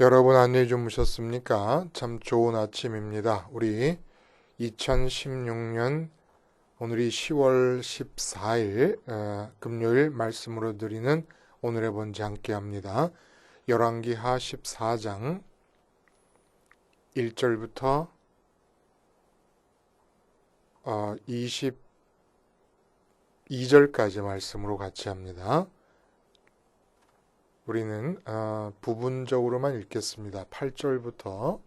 여러분 안녕히 주무셨습니까? 참 좋은 아침입니다. 우리 2016년 오늘이 10월 14일 금요일 말씀으로 드리는 오늘의 본지 함께 합니다. 열왕기하 14장 1절부터 22절까지 말씀으로 같이 합니다. 우리는 부분적으로만 읽겠습니다. 8절부터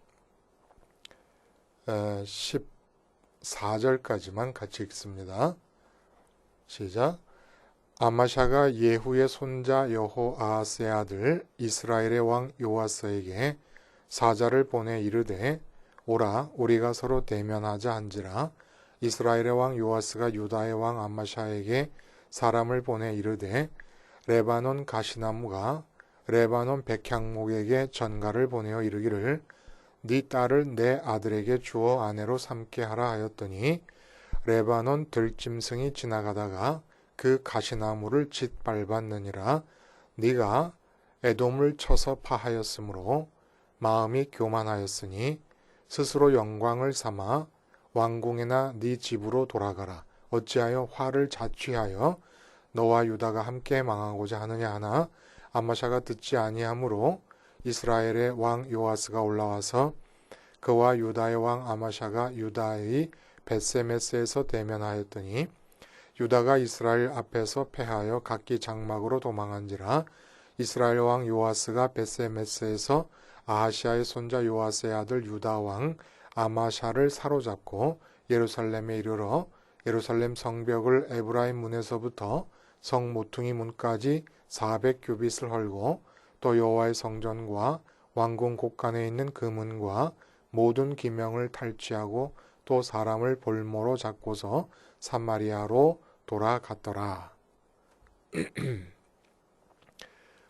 14절까지만 같이 읽습니다. 시작. 아마샤가 예후의 손자 여호아하스의 아들 이스라엘의 왕 요아스에게 사자를 보내 이르되 오라 우리가 서로 대면하자 한지라. 이스라엘의 왕 요아스가 유다의 왕 아마샤에게 사람을 보내 이르되 레바논 가시나무가 레바논 백향목에게 전가를 보내어 이르기를 네 딸을 내 아들에게 주어 아내로 삼게 하라 하였더니 레바논 들짐승이 지나가다가 그 가시나무를 짓밟았느니라. 네가 에돔을 쳐서 파하였으므로 마음이 교만하였으니 스스로 영광을 삼아 왕궁이나 네 집으로 돌아가라. 어찌하여 화를 자취하여 너와 유다가 함께 망하고자 하느냐 하나 아마샤가 듣지 아니하므로 이스라엘의 왕 요아스가 올라와서 그와 유다의 왕 아마샤가 유다의 벳세메스에서 대면하였더니 유다가 이스라엘 앞에서 패하여 각기 장막으로 도망한지라. 이스라엘 왕 요아스가 벳세메스에서 아하시아의 손자 요아스의 아들 유다 왕 아마샤를 사로잡고 예루살렘에 이르러 예루살렘 성벽을 에브라임 문에서부터 성 모퉁이 문까지 400규빗을 헐고 또 여호와의 성전과 왕궁 곳간에 있는 그 문과 모든 기명을 탈취하고 또 사람을 볼모로 잡고서 사마리아로 돌아갔더라.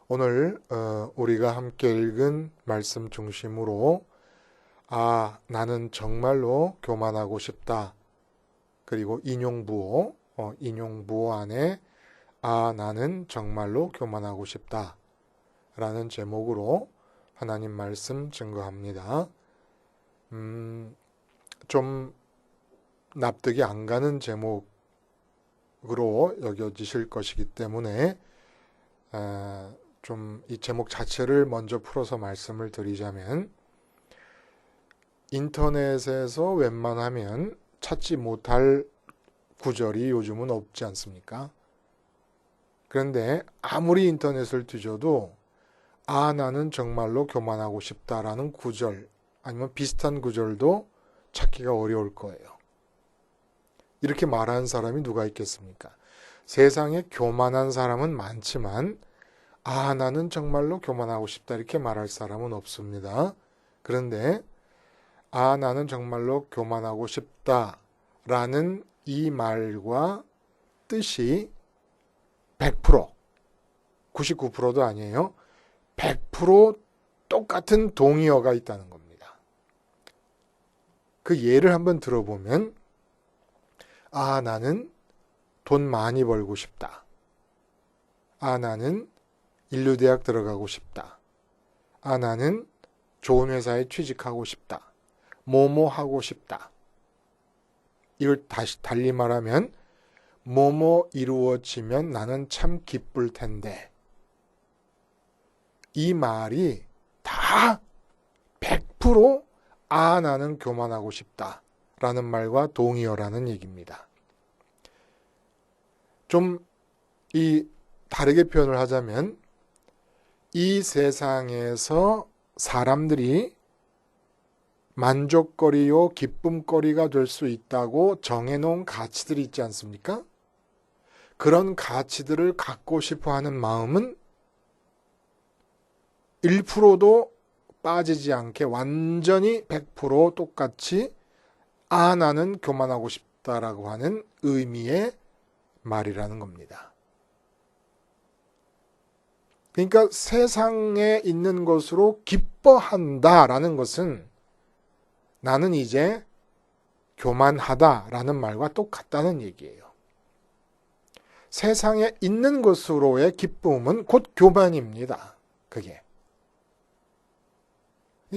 오늘 우리가 함께 읽은 말씀 중심으로 나는 정말로 교만하고 싶다. 그리고 인용부호 안에 나는 정말로 교만하고 싶다 라는 제목으로 하나님 말씀 증거합니다. 좀 납득이 안 가는 제목으로 여겨지실 것이기 때문에 좀 이 제목 자체를 먼저 풀어서 말씀을 드리자면, 인터넷에서 웬만하면 찾지 못할 구절이 요즘은 없지 않습니까? 그런데 아무리 인터넷을 뒤져도 나는 정말로 교만하고 싶다라는 구절 아니면 비슷한 구절도 찾기가 어려울 거예요. 이렇게 말하는 사람이 누가 있겠습니까? 세상에 교만한 사람은 많지만 나는 정말로 교만하고 싶다 이렇게 말할 사람은 없습니다. 그런데 나는 정말로 교만하고 싶다라는 이 말과 뜻이 100%, 99%도 아니에요. 100% 똑같은 동의어가 있다는 겁니다. 그 예를 한번 들어보면 나는 돈 많이 벌고 싶다. 나는 인류대학 들어가고 싶다. 나는 좋은 회사에 취직하고 싶다. 뭐뭐 하고 싶다. 이걸 다시 달리 말하면 뭐뭐 이루어지면 나는 참 기쁠 텐데. 이 말이 다 100% 나는 교만하고 싶다 라는 말과 동의어라는 얘기입니다. 좀 다르게 표현을 하자면 이 세상에서 사람들이 만족거리요 기쁨거리가 될 수 있다고 정해놓은 가치들이 있지 않습니까? 그런 가치들을 갖고 싶어하는 마음은 1%도 빠지지 않게 완전히 100% 똑같이 나는 교만하고 싶다라고 하는 의미의 말이라는 겁니다. 그러니까 세상에 있는 것으로 기뻐한다라는 것은 나는 이제 교만하다라는 말과 똑같다는 얘기예요. 세상에 있는 것으로의 기쁨은 곧 교만입니다. 그게.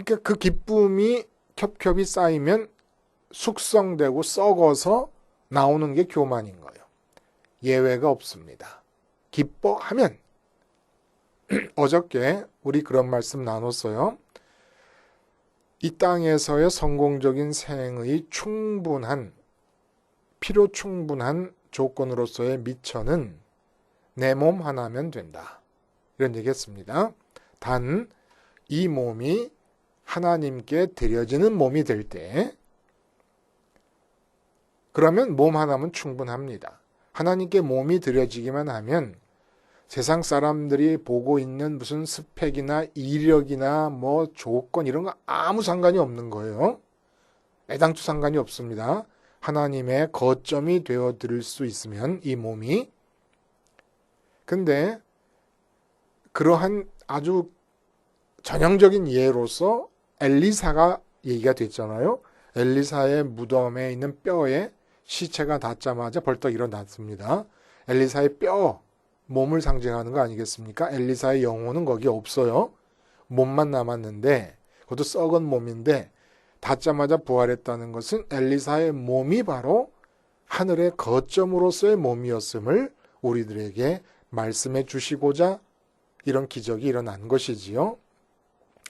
그러니까 그 기쁨이 겹겹이 쌓이면 숙성되고 썩어서 나오는 게 교만인 거예요. 예외가 없습니다. 기뻐하면 어저께 우리 그런 말씀 나눴어요. 이 땅에서의 성공적인 생의 충분한 필요 충분한 조건으로서의 미천은 내 몸 하나면 된다. 이런 얘기했습니다. 단 이 몸이 하나님께 드려지는 몸이 될 때 그러면 몸 하나면 충분합니다. 하나님께 몸이 드려지기만 하면 세상 사람들이 보고 있는 무슨 스펙이나 이력이나 뭐 조건 이런 거 아무 상관이 없는 거예요. 애당초 상관이 없습니다. 하나님의 거점이 되어 드릴 수 있으면 이 몸이. 근데 그러한 아주 전형적인 예로서 엘리사가 얘기가 됐잖아요. 엘리사의 무덤에 있는 뼈에 시체가 닿자마자 벌떡 일어났습니다. 엘리사의 뼈, 몸을 상징하는 거 아니겠습니까? 엘리사의 영혼은 거기 없어요. 몸만 남았는데 그것도 썩은 몸인데 닿자마자 부활했다는 것은 엘리사의 몸이 바로 하늘의 거점으로서의 몸이었음을 우리들에게 말씀해 주시고자 이런 기적이 일어난 것이지요.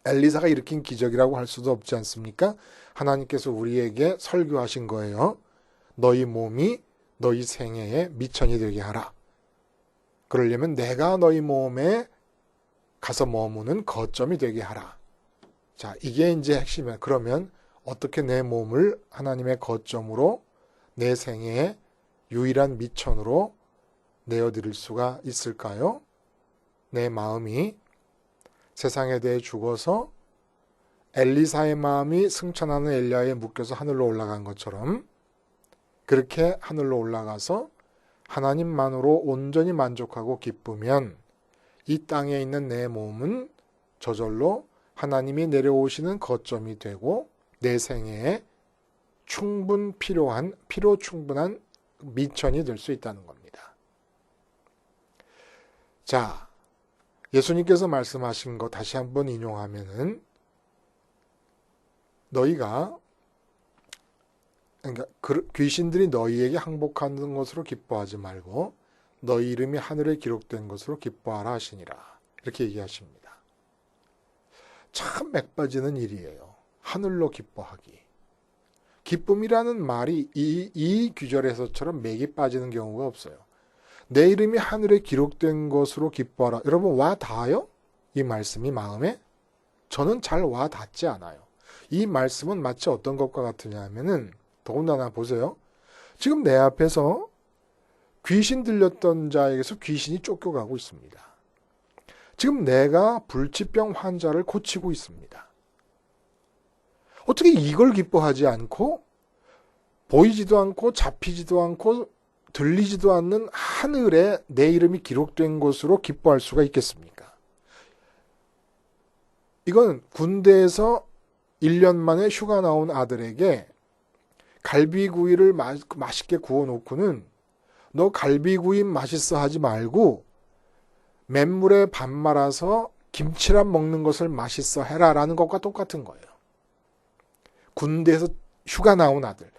엘리사가 일으킨 기적이라고 할 수도 없지 않습니까? 하나님께서 우리에게 설교하신 거예요. 너희 몸이 너희 생애의 미천이 되게 하라. 그러려면 내가 너희 몸에 가서 머무는 거점이 되게 하라. 자, 이게 이제 핵심이야. 그러면 어떻게 내 몸을 하나님의 거점으로 내 생애의 유일한 미천으로 내어드릴 수가 있을까요? 내 마음이 세상에 대해 죽어서 엘리사의 마음이 승천하는 엘리야에 묶여서 하늘로 올라간 것처럼 그렇게 하늘로 올라가서 하나님만으로 온전히 만족하고 기쁘면 이 땅에 있는 내 몸은 저절로 하나님이 내려오시는 거점이 되고 내 생애에 필요 충분한 미천이 될 수 있다는 겁니다. 자, 예수님께서 말씀하신 거 다시 한번 인용하면은 너희가 그러니까 귀신들이 너희에게 항복하는 것으로 기뻐하지 말고 너희 이름이 하늘에 기록된 것으로 기뻐하라 하시니라. 이렇게 얘기하십니다. 참 맥빠지는 일이에요. 하늘로 기뻐하기. 기쁨이라는 말이 이 규절에서처럼 맥이 빠지는 경우가 없어요. 내 이름이 하늘에 기록된 것으로 기뻐하라. 여러분 와 닿아요? 이 말씀이 마음에? 저는 잘 와 닿지 않아요. 이 말씀은 마치 어떤 것과 같으냐 하면은 더군다나 보세요. 지금 내 앞에서 귀신 들렸던 자에게서 귀신이 쫓겨가고 있습니다. 지금 내가 불치병 환자를 고치고 있습니다. 어떻게 이걸 기뻐하지 않고 보이지도 않고 잡히지도 않고 들리지도 않는 하늘에 내 이름이 기록된 것으로 기뻐할 수가 있겠습니까? 이건 군대에서 1년 만에 휴가 나온 아들에게 갈비구이를 맛있게 구워놓고는 너 갈비구이 맛있어 하지 말고 맨물에 밥 말아서 김치랑 먹는 것을 맛있어 해라라는 것과 똑같은 거예요. 군대에서 휴가 나온 아들,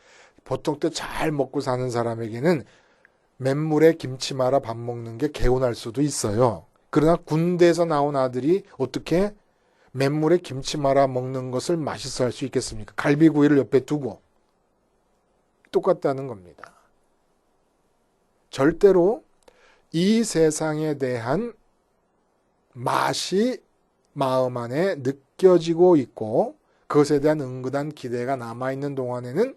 보통 때 잘 먹고 사는 사람에게는 맨물에 김치 말아 밥 먹는 게 개운할 수도 있어요. 그러나 군대에서 나온 아들이 어떻게 맨물에 김치 말아 먹는 것을 맛있어 할 수 있겠습니까? 갈비구이를 옆에 두고. 똑같다는 겁니다. 절대로 이 세상에 대한 맛이 마음 안에 느껴지고 있고 그것에 대한 은근한 기대가 남아있는 동안에는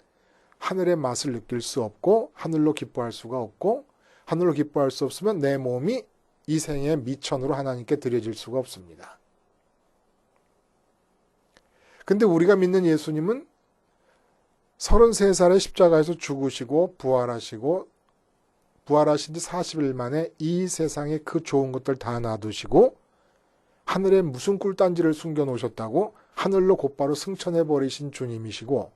하늘의 맛을 느낄 수 없고 하늘로 기뻐할 수가 없고 하늘로 기뻐할 수 없으면 내 몸이 이 생의 미천으로 하나님께 드려질 수가 없습니다. 근데 우리가 믿는 예수님은 33살에 십자가에서 죽으시고 부활하신 지 40일 만에 이 세상에 그 좋은 것들 다 놔두시고 하늘에 무슨 꿀단지를 숨겨놓으셨다고 하늘로 곧바로 승천해버리신 주님이시고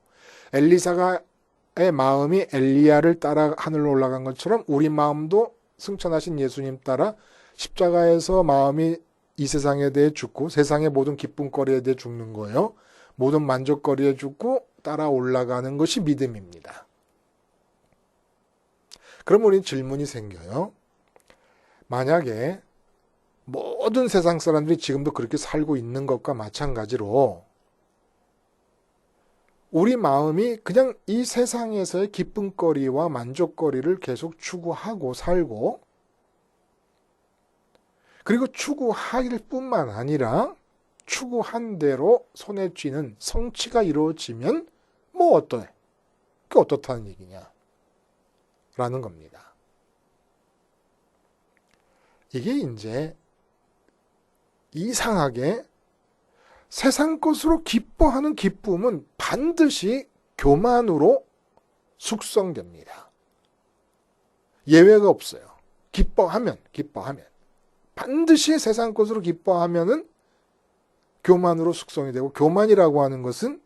엘리사가의 마음이 엘리야를 따라 하늘로 올라간 것처럼 우리 마음도 승천하신 예수님 따라 십자가에서 마음이 이 세상에 대해 죽고 세상의 모든 기쁨거리에 대해 죽는 거예요. 모든 만족거리에 죽고 따라 올라가는 것이 믿음입니다. 그럼 우리 질문이 생겨요. 만약에 모든 세상 사람들이 지금도 그렇게 살고 있는 것과 마찬가지로 우리 마음이 그냥 이 세상에서의 기쁨거리와 만족거리를 계속 추구하고 살고 그리고 추구할 뿐만 아니라 추구한 대로 손에 쥐는 성취가 이루어지면 뭐 어떠해? 그게 어떻다는 얘기냐? 라는 겁니다. 이게 이제 이상하게 세상 것으로 기뻐하는 기쁨은 반드시 교만으로 숙성됩니다. 예외가 없어요. 기뻐하면 반드시 세상 것으로 기뻐하면은 교만으로 숙성이 되고, 교만이라고 하는 것은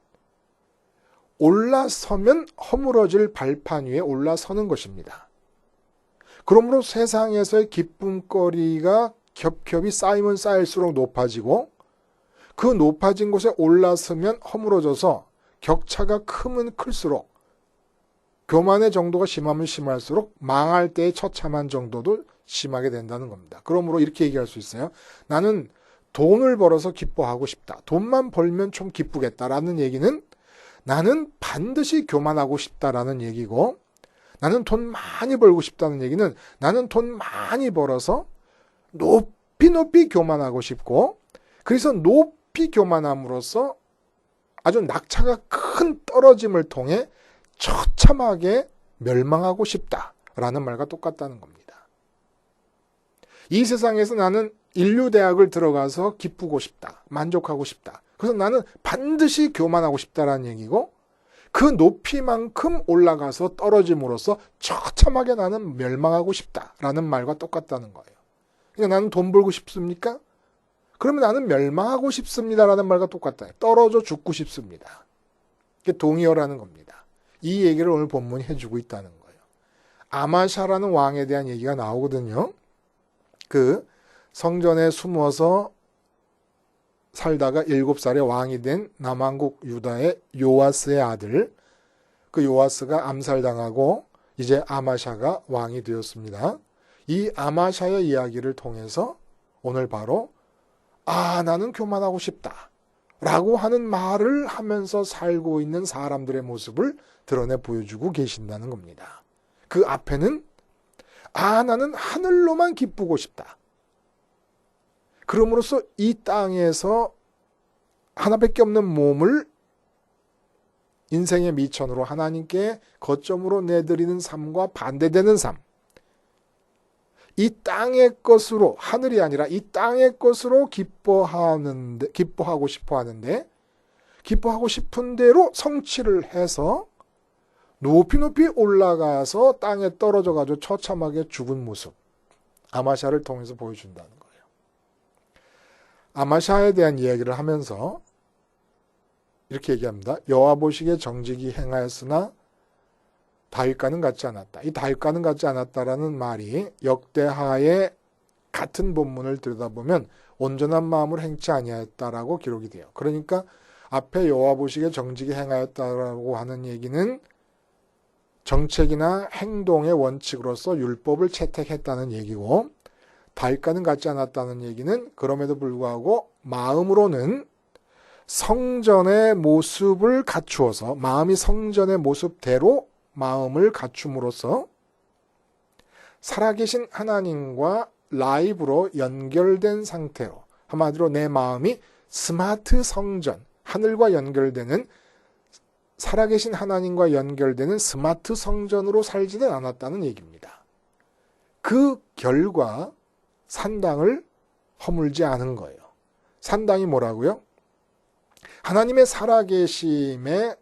올라서면 허물어질 발판 위에 올라서는 것입니다. 그러므로 세상에서의 기쁨거리가 겹겹이 쌓이면 쌓일수록 높아지고 그 높아진 곳에 올라서면 허물어져서 격차가 크면 클수록 교만의 정도가 심하면 심할수록 망할 때의 처참한 정도도 심하게 된다는 겁니다. 그러므로 이렇게 얘기할 수 있어요. 나는 돈을 벌어서 기뻐하고 싶다. 돈만 벌면 좀 기쁘겠다라는 얘기는 나는 반드시 교만하고 싶다라는 얘기고, 나는 돈 많이 벌고 싶다는 얘기는 나는 돈 많이 벌어서 높이 교만하고 싶고, 그래서 높이 교만함으로써 아주 낙차가 큰 떨어짐을 통해 처참하게 멸망하고 싶다라는 말과 똑같다는 겁니다. 이 세상에서 나는 인류대학을 들어가서 기쁘고 싶다. 만족하고 싶다. 그래서 나는 반드시 교만하고 싶다라는 얘기고, 그 높이만큼 올라가서 떨어짐으로써 처참하게 나는 멸망하고 싶다라는 말과 똑같다는 거예요. 그러니까 나는 돈 벌고 싶습니까? 그러면 나는 멸망하고 싶습니다라는 말과 똑같다. 떨어져 죽고 싶습니다. 이게 동의어라는 겁니다. 이 얘기를 오늘 본문이 해주고 있다는 거예요. 아마샤라는 왕에 대한 얘기가 나오거든요. 그 성전에 숨어서 살다가 7살에 왕이 된 남왕국 유다의 요아스의 아들, 그 요아스가 암살당하고 이제 아마샤가 왕이 되었습니다. 이 아마샤의 이야기를 통해서 오늘 바로 나는 교만하고 싶다 라고 하는 말을 하면서 살고 있는 사람들의 모습을 드러내 보여주고 계신다는 겁니다. 그 앞에는 나는 하늘로만 기쁘고 싶다. 그럼으로써 이 땅에서 하나밖에 없는 몸을 인생의 미천으로 하나님께 거점으로 내드리는 삶과 반대되는 삶. 이 땅의 것으로, 하늘이 아니라 이 땅의 것으로 기뻐하고 싶어 하는데, 기뻐하고 싶은 대로 성취를 해서 높이 올라가서 땅에 떨어져가지고 처참하게 죽은 모습. 아마샤를 통해서 보여준다는 거예요. 아마샤에 대한 이야기를 하면서 이렇게 얘기합니다. 여호와 보시기에 정직이 행하였으나 다윗과는 같지 않았다. 이 다윗과는 같지 않았다라는 말이 역대하의 같은 본문을 들여다보면 온전한 마음으로 행치 아니하였다라고 기록이 돼요. 그러니까 앞에 여호와 보시기에 정직이 행하였다라고 하는 얘기는 정책이나 행동의 원칙으로서 율법을 채택했다는 얘기고, 다윗과는 같지 않았다는 얘기는 그럼에도 불구하고 마음으로는 성전의 모습을 갖추어서, 마음이 성전의 모습대로 마음을 갖춤으로써 살아계신 하나님과 라이브로 연결된 상태로, 한마디로 내 마음이 스마트 성전, 하늘과 연결되는, 살아계신 하나님과 연결되는 스마트 성전으로 살지는 않았다는 얘기입니다. 그 결과 산당을 허물지 않은 거예요. 산당이 뭐라고요? 하나님의 살아계심에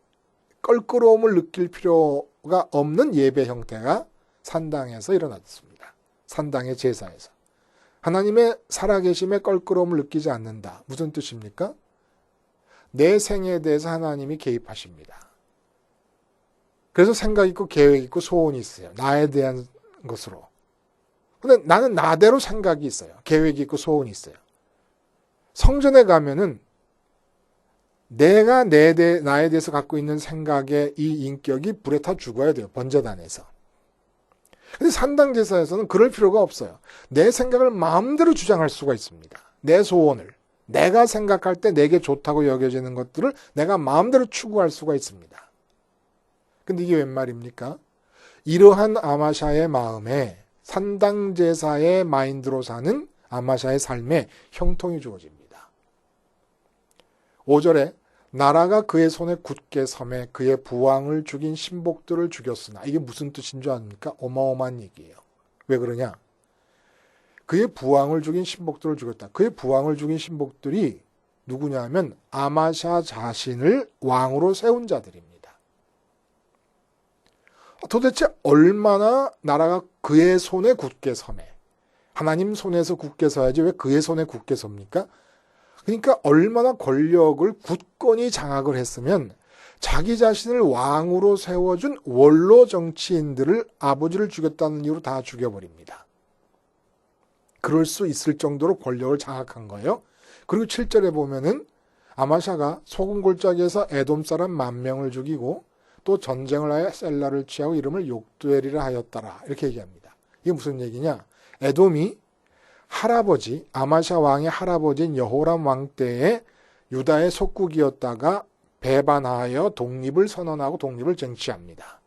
껄끄러움을 느낄 필요가 없는 예배 형태가 산당에서 일어났습니다. 산당의 제사에서. 하나님의 살아계심에 껄끄러움을 느끼지 않는다. 무슨 뜻입니까? 내 생에 대해서 하나님이 개입하십니다. 그래서 생각 있고 계획 있고 소원이 있어요. 나에 대한 것으로. 근데 나는 나대로 생각이 있어요. 계획이 있고 소원이 있어요. 성전에 가면은 내가 나에 대해서 갖고 있는 생각의 이 인격이 불에 타 죽어야 돼요. 번제단에서. 근데 산당제사에서는 그럴 필요가 없어요. 내 생각을 마음대로 주장할 수가 있습니다. 내 소원을. 내가 생각할 때 내게 좋다고 여겨지는 것들을 내가 마음대로 추구할 수가 있습니다. 근데 이게 웬 말입니까? 이러한 아마샤의 마음에 산당제사의 마인드로 사는 아마샤의 삶에 형통이 주어집니다. 5절에 나라가 그의 손에 굳게 섬에 그의 부왕을 죽인 신복들을 죽였으나, 이게 무슨 뜻인 줄 아십니까? 어마어마한 얘기예요. 왜 그러냐? 그의 부왕을 죽인 신복들을 죽였다. 그의 부왕을 죽인 신복들이 누구냐 하면 아마샤 자신을 왕으로 세운 자들입니다. 도대체 얼마나 나라가 그의 손에 굳게 서매? 하나님 손에서 굳게 서야지 왜 그의 손에 굳게 섭니까? 그러니까 얼마나 권력을 굳건히 장악을 했으면 자기 자신을 왕으로 세워준 원로 정치인들을 아버지를 죽였다는 이유로 다 죽여버립니다. 그럴 수 있을 정도로 권력을 장악한 거예요. 그리고 7절에 보면은 아마샤가 소금 골짜기에서 에돔 사람 10,000명을 죽이고 또 전쟁을 하여 셀라를 취하고 이름을 욕두엘이라 하였더라. 이렇게 얘기합니다. 이게 무슨 얘기냐? 에돔이 할아버지, 아마샤 왕의 할아버지인 여호람 왕 때에 유다의 속국이었다가 배반하여 독립을 선언하고 독립을 쟁취합니다.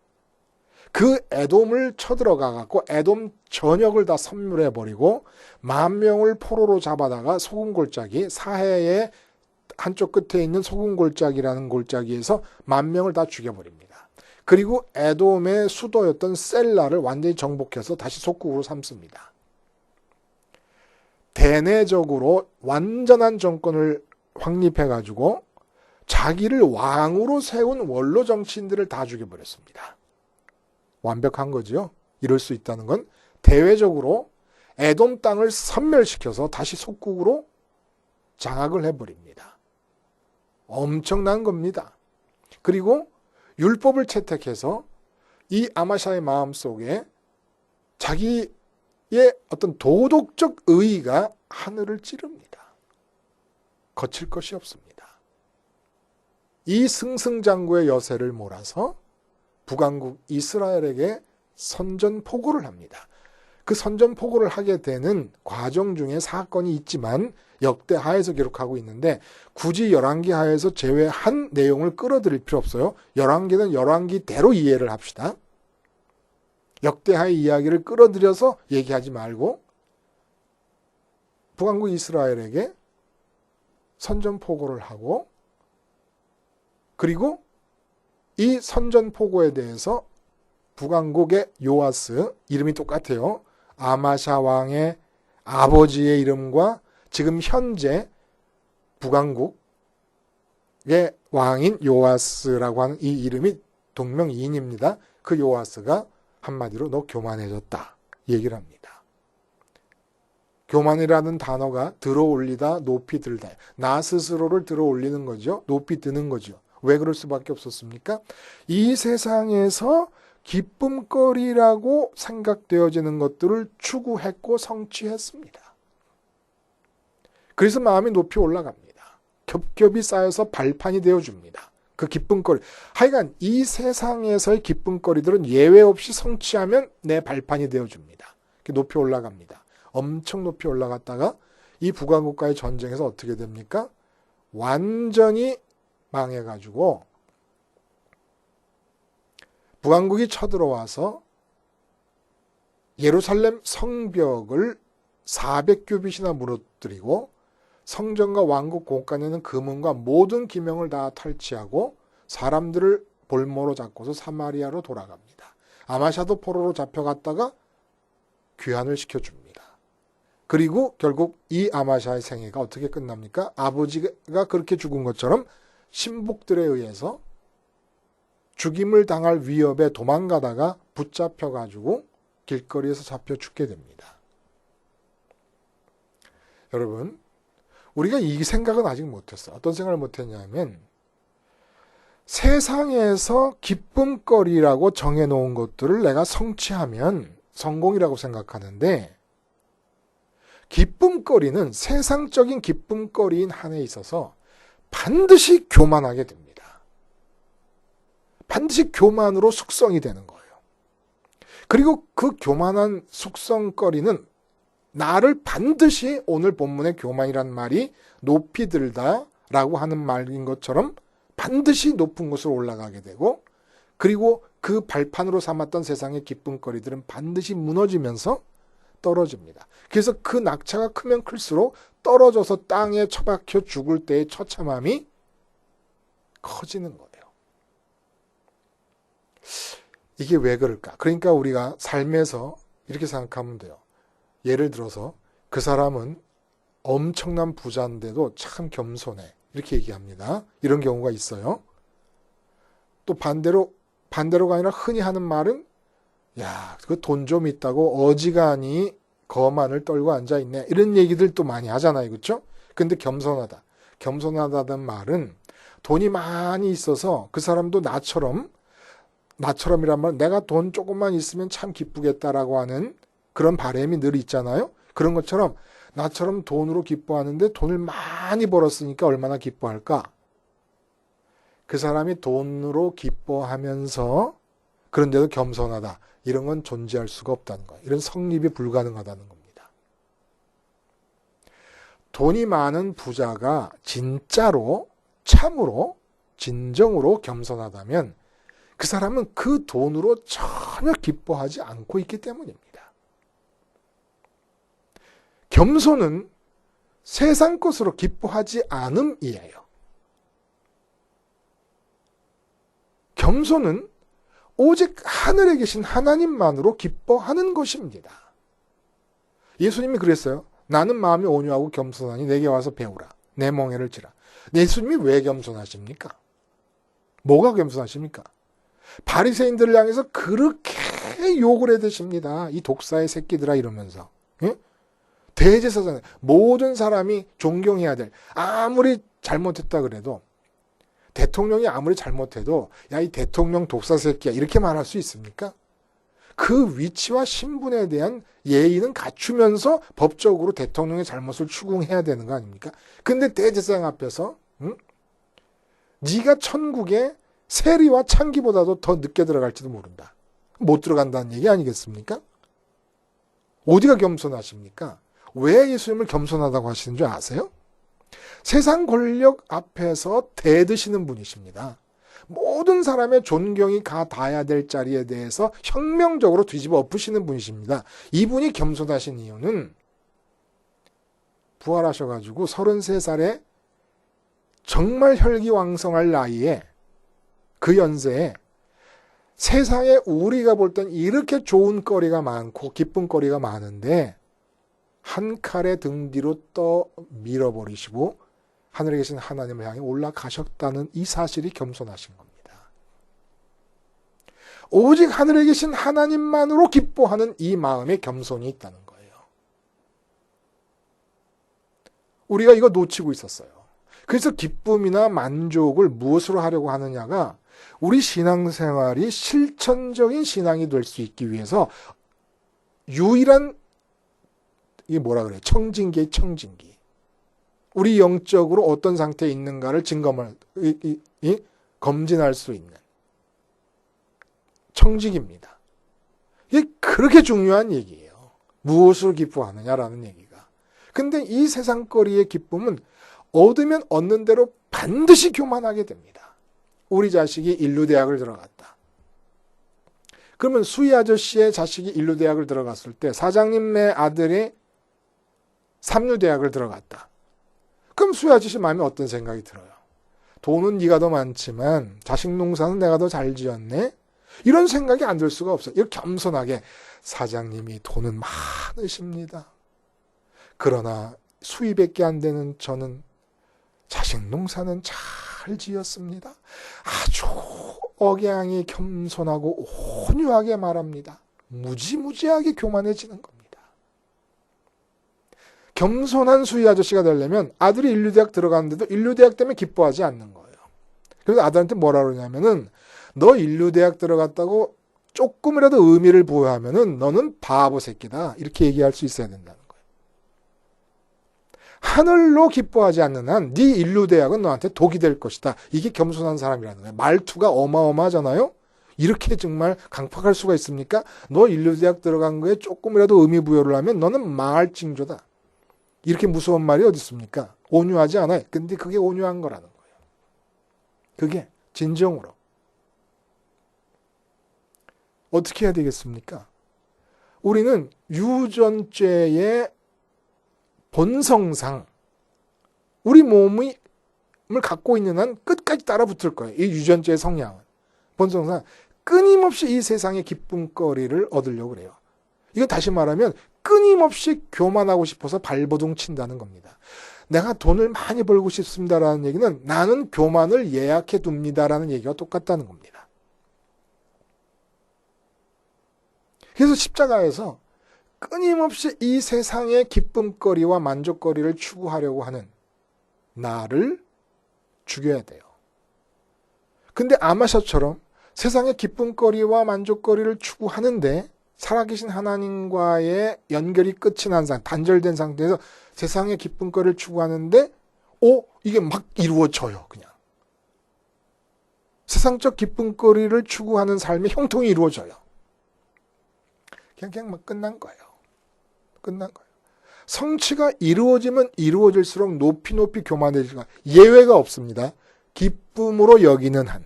그 에돔을 쳐들어가 갖고 에돔 전역을 다 섬멸해버리고 10,000명을 포로로 잡아다가 소금골짜기, 사해의 한쪽 끝에 있는 소금골짜기라는 골짜기에서 10,000명을 다 죽여버립니다. 그리고 에돔의 수도였던 셀라를 완전히 정복해서 다시 속국으로 삼습니다. 대내적으로 완전한 정권을 확립해가지고 자기를 왕으로 세운 원로 정치인들을 다 죽여버렸습니다. 완벽한 거죠. 이럴 수 있다는 건 대외적으로 에돔 땅을 섬멸시켜서 다시 속국으로 장악을 해버립니다. 엄청난 겁니다. 그리고 율법을 채택해서 이 아마샤의 마음속에 자기의 어떤 도덕적 의의가 하늘을 찌릅니다. 거칠 것이 없습니다. 이 승승장구의 여세를 몰아서 북왕국 이스라엘에게 선전포고를 합니다. 그 선전포고를 하게 되는 과정 중에 사건이 있지만 역대하에서 기록하고 있는데 굳이 열왕기 하에서 제외한 내용을 끌어들일 필요 없어요. 열왕기는 열왕기대로 이해를 합시다. 역대하의 이야기를 끌어들여서 얘기하지 말고 북왕국 이스라엘에게 선전포고를 하고 그리고 이 선전포고에 대해서 북왕국의 요아스, 이름이 똑같아요. 아마샤 왕의 아버지의 이름과 지금 현재 북왕국의 왕인 요아스라고 하는 이 이름이 동명이인입니다. 그 요아스가 한마디로 너 교만해졌다 얘기를 합니다. 교만이라는 단어가 들어올리다, 높이 들다. 나 스스로를 들어올리는 거죠. 높이 드는 거죠. 왜 그럴 수밖에 없었습니까? 이 세상에서 기쁨거리라고 생각되어지는 것들을 추구했고 성취했습니다. 그래서 마음이 높이 올라갑니다. 겹겹이 쌓여서 발판이 되어줍니다. 그 기쁨거리. 하여간 이 세상에서의 기쁨거리들은 예외 없이 성취하면 내 발판이 되어줍니다. 높이 올라갑니다. 엄청 높이 올라갔다가 이 북왕국과의 전쟁에서 어떻게 됩니까? 완전히 망해가지고 북왕국이 쳐들어와서 예루살렘 성벽을 400규빗이나 무너뜨리고 성전과 왕국 곳간에 있는 금은과 모든 기명을 다 탈취하고 사람들을 볼모로 잡고서 사마리아로 돌아갑니다. 아마샤도 포로로 잡혀갔다가 귀환을 시켜줍니다. 그리고 결국 이 아마샤의 생애가 어떻게 끝납니까? 아버지가 그렇게 죽은 것처럼 신복들에 의해서 죽임을 당할 위협에 도망가다가 붙잡혀가지고 길거리에서 잡혀 죽게 됩니다. 여러분, 우리가 이 생각은 아직 못했어요. 어떤 생각을 못했냐면 세상에서 기쁨거리라고 정해놓은 것들을 내가 성취하면 성공이라고 생각하는데 기쁨거리는 세상적인 기쁨거리인 한에 있어서 반드시 교만하게 됩니다. 반드시 교만으로 숙성이 되는 거예요. 그리고 그 교만한 숙성거리는 나를 반드시 오늘 본문의 교만이란 말이 높이 들다라고 하는 말인 것처럼 반드시 높은 곳으로 올라가게 되고, 그리고 그 발판으로 삼았던 세상의 기쁨거리들은 반드시 무너지면서 떨어집니다. 그래서 그 낙차가 크면 클수록 떨어져서 땅에 처박혀 죽을 때의 처참함이 커지는 거예요. 이게 왜 그럴까? 그러니까 우리가 삶에서 이렇게 생각하면 돼요. 예를 들어서 그 사람은 엄청난 부자인데도 참 겸손해. 이렇게 얘기합니다. 이런 경우가 있어요. 또 반대로가 아니라 흔히 하는 말은 야, 그 돈 좀 있다고 어지간히 거만을 떨고 앉아있네. 이런 얘기들 또 많이 하잖아요. 그렇죠? 근데 겸손하다. 겸손하다는 말은 돈이 많이 있어서 그 사람도 나처럼이란 말은 내가 돈 조금만 있으면 참 기쁘겠다라고 하는 그런 바람이 늘 있잖아요. 그런 것처럼 나처럼 돈으로 기뻐하는데 돈을 많이 벌었으니까 얼마나 기뻐할까? 그 사람이 돈으로 기뻐하면서 그런데도 겸손하다. 이런 건 존재할 수가 없다는 거예요. 이런 성립이 불가능하다는 겁니다. 돈이 많은 부자가 진짜로 참으로 진정으로 겸손하다면 그 사람은 그 돈으로 전혀 기뻐하지 않고 있기 때문입니다. 겸손은 세상 것으로 기뻐하지 않음이에요. 겸손은 오직 하늘에 계신 하나님만으로 기뻐하는 것입니다. 예수님이 그랬어요. 나는 마음이 온유하고 겸손하니 내게 와서 배우라. 내 멍에를 지라. 예수님이 왜 겸손하십니까? 뭐가 겸손하십니까? 바리새인들을 향해서 그렇게 욕을 해대십니다. 이 독사의 새끼들아 이러면서. 예? 대제사장, 모든 사람이 존경해야 될, 아무리 잘못했다 그래도, 대통령이 아무리 잘못해도 야, 이 대통령 독사 새끼야 이렇게 말할 수 있습니까? 그 위치와 신분에 대한 예의는 갖추면서 법적으로 대통령의 잘못을 추궁해야 되는 거 아닙니까? 근데 대제사장 앞에서 네가 천국에 세리와 창기보다도 더 늦게 들어갈지도 모른다. 못 들어간다는 얘기 아니겠습니까? 어디가 겸손하십니까? 왜 예수님을 겸손하다고 하시는 줄 아세요? 세상 권력 앞에서 대드시는 분이십니다. 모든 사람의 존경이 닿아야 될 자리에 대해서 혁명적으로 뒤집어 엎으시는 분이십니다. 이분이 겸손하신 이유는 부활하셔가지고 33살에 정말 혈기왕성할 나이에 그 연세에 세상에 우리가 볼 땐 이렇게 좋은 거리가 많고 기쁜 거리가 많은데 한 칼에 등 뒤로 떠 밀어버리시고 하늘에 계신 하나님을 향해 올라가셨다는 이 사실이 겸손하신 겁니다. 오직 하늘에 계신 하나님만으로 기뻐하는 이 마음에 겸손이 있다는 거예요. 우리가 이거 놓치고 있었어요. 그래서 기쁨이나 만족을 무엇으로 하려고 하느냐가 우리 신앙생활이 실천적인 신앙이 될 수 있기 위해서 유일한 이게 뭐라 그래요? 청진기의 청진기. 우리 영적으로 어떤 상태에 있는가를 검진할 수 있는 청직입니다. 이게 그렇게 중요한 얘기예요. 무엇으로 기뻐하느냐라는 얘기가. 근데 이 세상거리의 기쁨은 얻으면 얻는 대로 반드시 교만하게 됩니다. 우리 자식이 인류대학을 들어갔다. 그러면 수희 아저씨의 자식이 인류대학을 들어갔을 때 사장님의 아들이 삼류대학을 들어갔다. 그럼 수희 아저씨 마음에 어떤 생각이 들어요? 돈은 네가 더 많지만 자식 농사는 내가 더 잘 지었네? 이런 생각이 안 들 수가 없어요. 이렇게 겸손하게 사장님이 돈은 많으십니다. 그러나 수입밖에 안 되는 저는 자식 농사는 잘 지었습니다. 아주 억양이 겸손하고 온유하게 말합니다. 무지무지하게 교만해지는 겁니다. 겸손한 수희 아저씨가 되려면 아들이 인류대학 들어갔는데도 인류대학 때문에 기뻐하지 않는 거예요. 그래서 아들한테 뭐라 그러냐면은 너 인류대학 들어갔다고 조금이라도 의미를 부여하면은 너는 바보 새끼다. 이렇게 얘기할 수 있어야 된다는 거예요. 하늘로 기뻐하지 않는 한 네 인류대학은 너한테 독이 될 것이다. 이게 겸손한 사람이라는 거예요. 말투가 어마어마하잖아요. 이렇게 정말 강팍할 수가 있습니까? 너 인류대학 들어간 거에 조금이라도 의미부여를 하면 너는 망할 징조다. 이렇게 무서운 말이 어디 있습니까? 온유하지 않아요. 근데 그게 온유한 거라는 거예요. 그게 진정으로. 어떻게 해야 되겠습니까? 우리는 유전죄의 본성상 우리 몸을 갖고 있는 한 끝까지 따라붙을 거예요. 이 유전죄의 성향은. 본성상 끊임없이 이 세상의 기쁨거리를 얻으려고 그래요. 이건 다시 말하면 끊임없이 교만하고 싶어서 발버둥 친다는 겁니다. 내가 돈을 많이 벌고 싶습니다라는 얘기는 나는 교만을 예약해 둡니다라는 얘기가 똑같다는 겁니다. 그래서 십자가에서 끊임없이 이 세상의 기쁨거리와 만족거리를 추구하려고 하는 나를 죽여야 돼요. 근데 아마샤처럼 세상의 기쁨거리와 만족거리를 추구하는데 살아계신 하나님과의 연결이 끝이 난 상태, 단절된 상태에서 세상의 기쁨거리를 추구하는데 이게 막 이루어져요. 그냥. 세상적 기쁨거리를 추구하는 삶의 형통이 이루어져요. 그냥 막 끝난 거예요. 끝난 거예요. 성취가 이루어지면 이루어질수록 높이 교만해지고 예외가 없습니다. 기쁨으로 여기는 한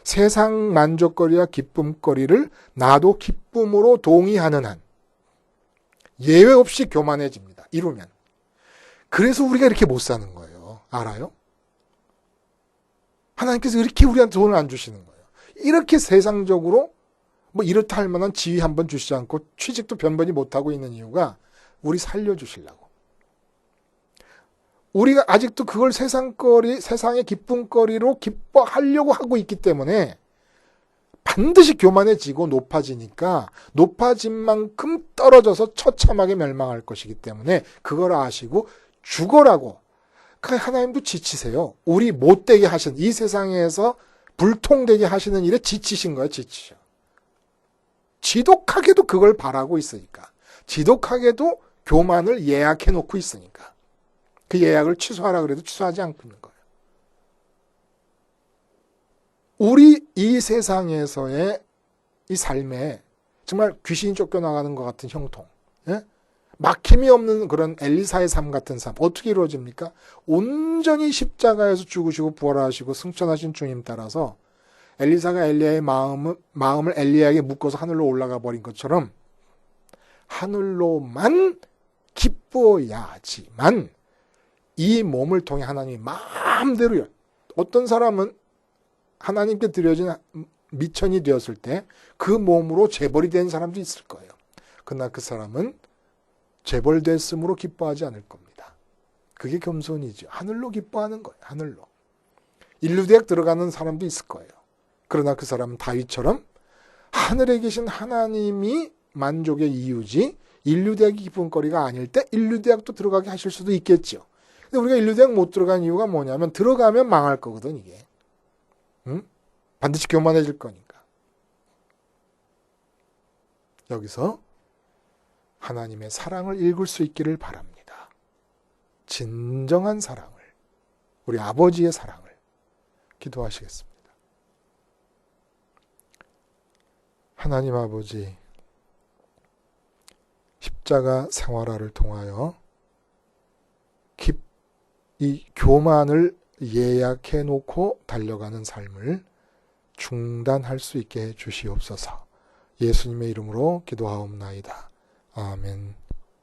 세상 만족거리와 기쁨거리를 나도 기쁨으로 동의하는 한 예외 없이 교만해집니다. 이루면. 그래서 우리가 이렇게 못 사는 거예요. 알아요? 하나님께서 이렇게 우리한테 돈을 안 주시는 거예요. 이렇게 세상적으로 이렇다 할 만한 지위 한번 주시지 않고 취직도 변변히 못하고 있는 이유가 우리 살려주시려고. 우리가 아직도 그걸 세상의 기쁨거리로 기뻐하려고 하고 있기 때문에 반드시 교만해지고 높아지니까 높아진 만큼 떨어져서 처참하게 멸망할 것이기 때문에 그걸 아시고 죽어라고. 하나님도 지치세요. 우리 못되게 하시는, 이 세상에서 불통되게 하시는 일에 지치신 거예요. 지치셔. 지독하게도 그걸 바라고 있으니까. 지독하게도 교만을 예약해 놓고 있으니까. 그 예약을 취소하라 그래도 취소하지 않고 있는 거예요. 우리 이 세상에서의 이 삶에 정말 귀신이 쫓겨나가는 것 같은 형통, 예? 막힘이 없는 그런 엘리사의 삶 같은 삶 어떻게 이루어집니까? 온전히 십자가에서 죽으시고 부활하시고 승천하신 주님 따라서 엘리사가 엘리야의 마음을 엘리야에게 묶어서 하늘로 올라가 버린 것처럼 하늘로만 기뻐야지만 이 몸을 통해 하나님이 마음대로요. 어떤 사람은 하나님께 드려진 미천이 되었을 때 그 몸으로 재벌이 된 사람도 있을 거예요. 그러나 그 사람은 재벌됐음으로 기뻐하지 않을 겁니다. 그게 겸손이죠. 하늘로 기뻐하는 거예요. 하늘로. 인류대학 들어가는 사람도 있을 거예요. 그러나 그 사람은 다윗처럼 하늘에 계신 하나님이 만족의 이유지 인류대학이 기쁨거리가 아닐 때 인류대학도 들어가게 하실 수도 있겠죠. 근데 우리가 인류대학 못 들어간 이유가 뭐냐면 들어가면 망할 거거든 이게. 응? 반드시 교만해질 거니까. 여기서 하나님의 사랑을 읽을 수 있기를 바랍니다. 진정한 사랑을, 우리 아버지의 사랑을 기도하시겠습니다. 하나님 아버지, 십자가 생활화를 통하여 이 교만을 예약해 놓고 달려가는 삶을 중단할 수 있게 해 주시옵소서. 예수님의 이름으로 기도하옵나이다. 아멘.